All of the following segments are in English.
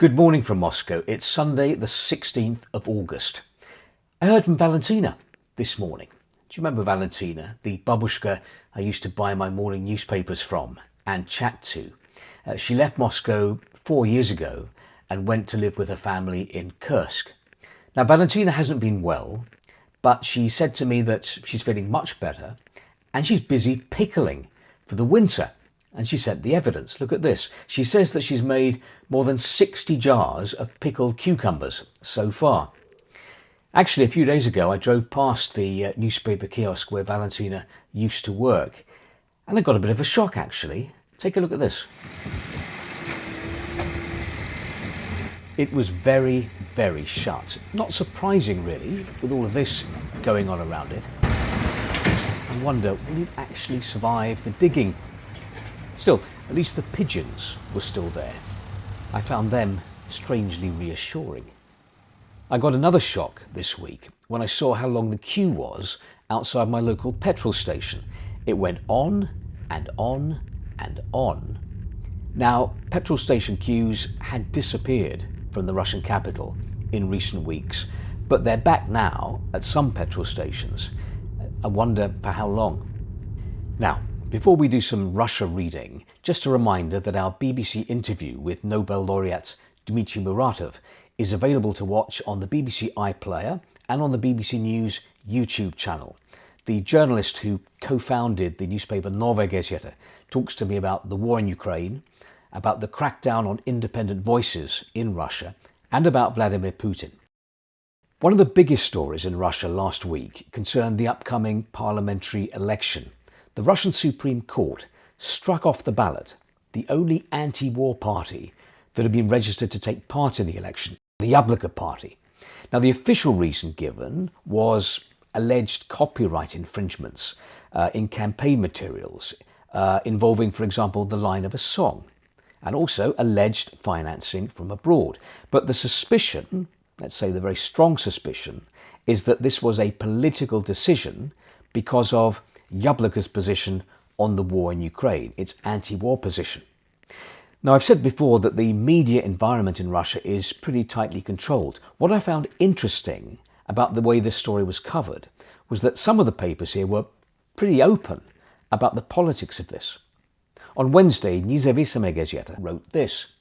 Good morning from Moscow. It's Sunday, the 16th of August. I heard from Valentina this morning. Do you remember Valentina, the babushka I used to buy my morning newspapers from and chat to? She left Moscow 4 years ago and went to live with her family in Kursk. Now, Valentina hasn't been well, but she said to me that she's feeling much better and she's busy pickling for the winter. And she sent the evidence. Look at this. She says that she's made more than 60 jars of pickled cucumbers so far. Actually, a few days ago, I drove past the newspaper kiosk where Valentina used to work. And I got a bit of a shock, actually. Take a look at this. It was very, very shut. Not surprising, really, with all of this going on around it. I wonder, will it actually survive the digging? Still, at least the pigeons were still there. I found them strangely reassuring. I got another shock this week when I saw how long the queue was outside my local petrol station. It went on and on and on. Now, petrol station queues had disappeared from the Russian capital in recent weeks, but they're back now at some petrol stations. I wonder for how long. Now, before we do some Russia reading, just a reminder that our BBC interview with Nobel laureate Dmitry Muratov is available to watch on the BBC iPlayer and on the BBC News YouTube channel. The journalist who co-founded the newspaper Novaya Gazeta talks to me about the war in Ukraine, about the crackdown on independent voices in Russia, and about Vladimir Putin. One of the biggest stories in Russia last week concerned the upcoming parliamentary election. The Russian Supreme Court struck off the ballot the only anti-war party that had been registered to take part in the election, the Yabloko party. Now, the official reason given was alleged copyright infringements in campaign materials involving, for example, the line of a song, and also alleged financing from abroad. But the suspicion, let's say the very strong suspicion, is that this was a political decision because of Yabloko's position on the war in Ukraine, its anti-war position. Now, I've said before that the media environment in Russia is pretty tightly controlled. What I found interesting about the way this story was covered was that some of the papers here were pretty open about the politics of this. On Wednesday, Nezavisime Gazeta wrote this: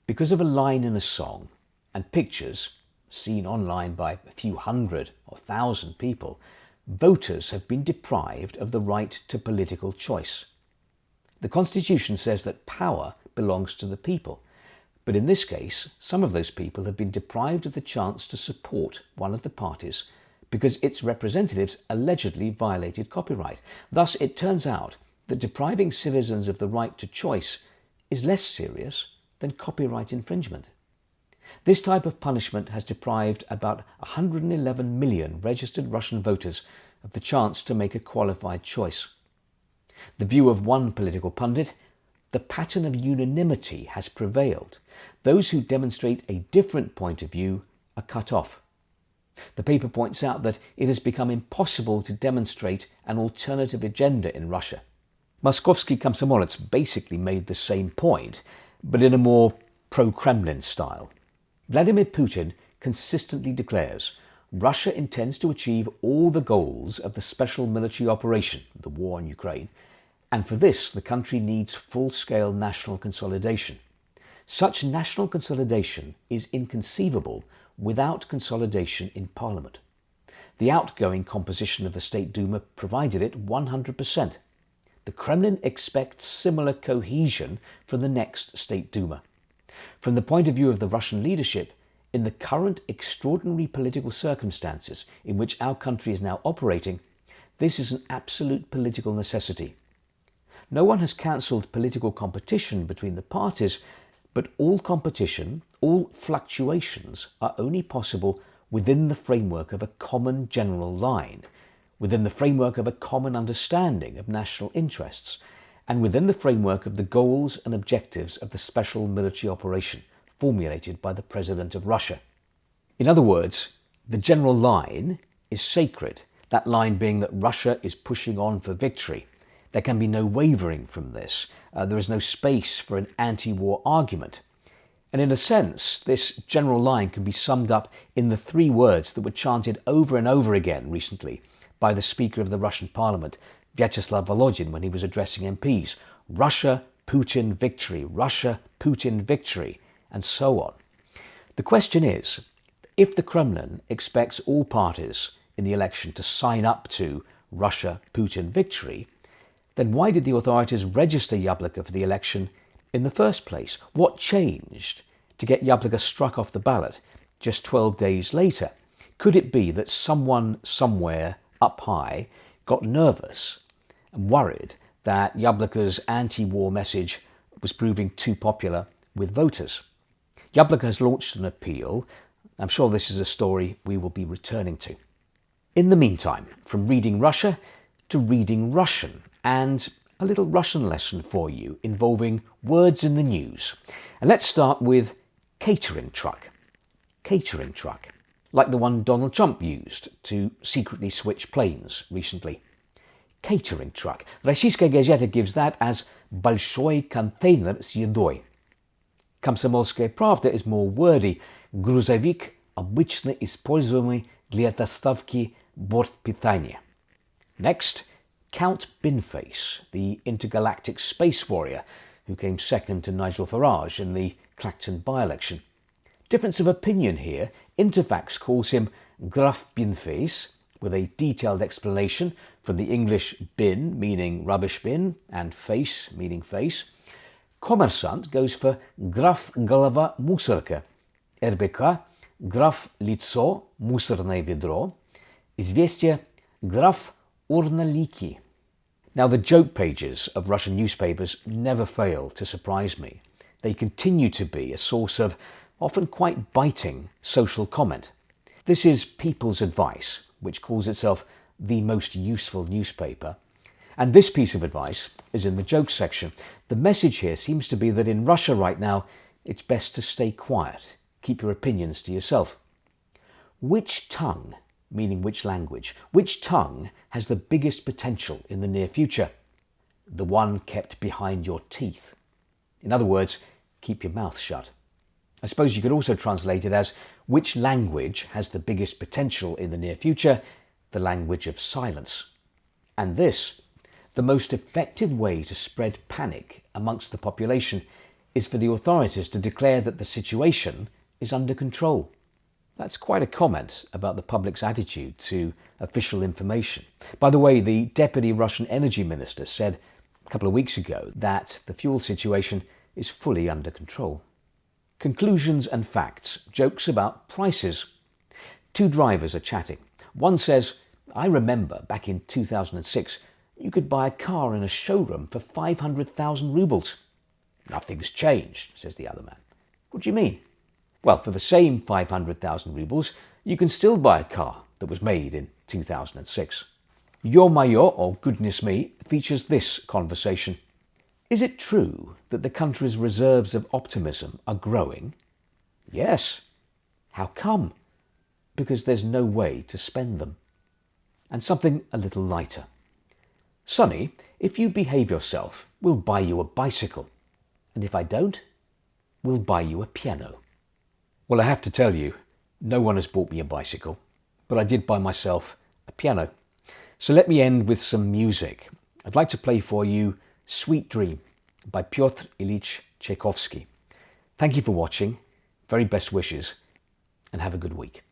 because of a line in a song and pictures seen online by a few hundred or thousand people, voters have been deprived of the right to political choice. The Constitution says that power belongs to the people, but in this case, some of those people have been deprived of the chance to support one of the parties because its representatives allegedly violated copyright. Thus, it turns out that depriving citizens of the right to choice is less serious than copyright infringement. This type of punishment has deprived about 111 million registered Russian voters of the chance to make a qualified choice. The view of one political pundit: the pattern of unanimity has prevailed. Those who demonstrate a different point of view are cut off. The paper points out that it has become impossible to demonstrate an alternative agenda in Russia. Moskovsky Komsomolets basically made the same point, but in a more pro-Kremlin style. Vladimir Putin consistently declares Russia intends to achieve all the goals of the special military operation, the war in Ukraine, and for this the country needs full-scale national consolidation. Such national consolidation is inconceivable without consolidation in parliament. The outgoing composition of the State Duma provided it 100%. The Kremlin expects similar cohesion from the next State Duma. From the point of view of the Russian leadership, in the current extraordinary political circumstances in which our country is now operating, this is an absolute political necessity. No one has cancelled political competition between the parties, but all competition, all fluctuations are only possible within the framework of a common general line, within the framework of a common understanding of national interests, and within the framework of the goals and objectives of the special military operation formulated by the President of Russia. In other words, the general line is sacred, that line being that Russia is pushing on for victory. There can be no wavering from this. There is no space for an anti-war argument. And in a sense, this general line can be summed up in the three words that were chanted over and over again recently by the Speaker of the Russian Parliament, Vyacheslav Volodin, when he was addressing MPs. Russia, Putin, victory. Russia, Putin, victory. And so on. The question is, if the Kremlin expects all parties in the election to sign up to Russia, Putin, victory, then why did the authorities register Yabloko for the election in the first place? What changed to get Yabloko struck off the ballot just 12 days later? Could it be that someone somewhere up high got nervous and worried that Yabloko's anti-war message was proving too popular with voters? Yabloko has launched an appeal. I'm sure this is a story we will be returning to. In the meantime, from reading Russia to reading Russian, and a little Russian lesson for you involving words in the news. And let's start with catering truck. Catering truck, like the one Donald Trump used to secretly switch planes recently. Catering truck. Российская газета gives that as большой контейнер с едой. Комсомольская правда is more wordy. Грузовик, обычно используемый для доставки бортпитания. Next, Count Binface, the intergalactic space warrior who came second to Nigel Farage in the Clacton by-election. Difference of opinion here. Interfax calls him Graf Binface, with a detailed explanation from the English bin, meaning rubbish bin, and face, meaning face. Kommersant goes for Graf Голова мусорка. РБК Graf Лицо мусорное ведро. Известия Graf Urnaliki. Now, the joke pages of Russian newspapers never fail to surprise me. They continue to be a source of often quite biting social comment. This is People's Advice, which calls itself the most useful newspaper. And this piece of advice is in the joke section. The message here seems to be that in Russia right now, it's best to stay quiet. Keep your opinions to yourself. Which tongue, meaning which language, which tongue has the biggest potential in the near future? The one kept behind your teeth. In other words, keep your mouth shut. I suppose you could also translate it as which language has the biggest potential in the near future? The language of silence. And this, the most effective way to spread panic amongst the population is for the authorities to declare that the situation is under control. That's quite a comment about the public's attitude to official information. By the way, the Deputy Russian Energy Minister said a couple of weeks ago that the fuel situation is fully under control. Conclusions and facts. Jokes about prices. Two drivers are chatting. One says, I remember back in 2006, you could buy a car in a showroom for 500,000 rubles. Nothing's changed, says the other man. What do you mean? Well, for the same 500,000 rubles, you can still buy a car that was made in 2006. Ё-моё, or goodness me, features this conversation. Is it true that the country's reserves of optimism are growing? Yes. How come? Because there's no way to spend them. And something a little lighter. Sonny, if you behave yourself, we'll buy you a bicycle. And if I don't, we'll buy you a piano. Well, I have to tell you, no one has bought me a bicycle, but I did buy myself a piano. So let me end with some music. I'd like to play for you Sweet Dream by Pyotr Ilyich Tchaikovsky. Thank you for watching, very best wishes, and have a good week.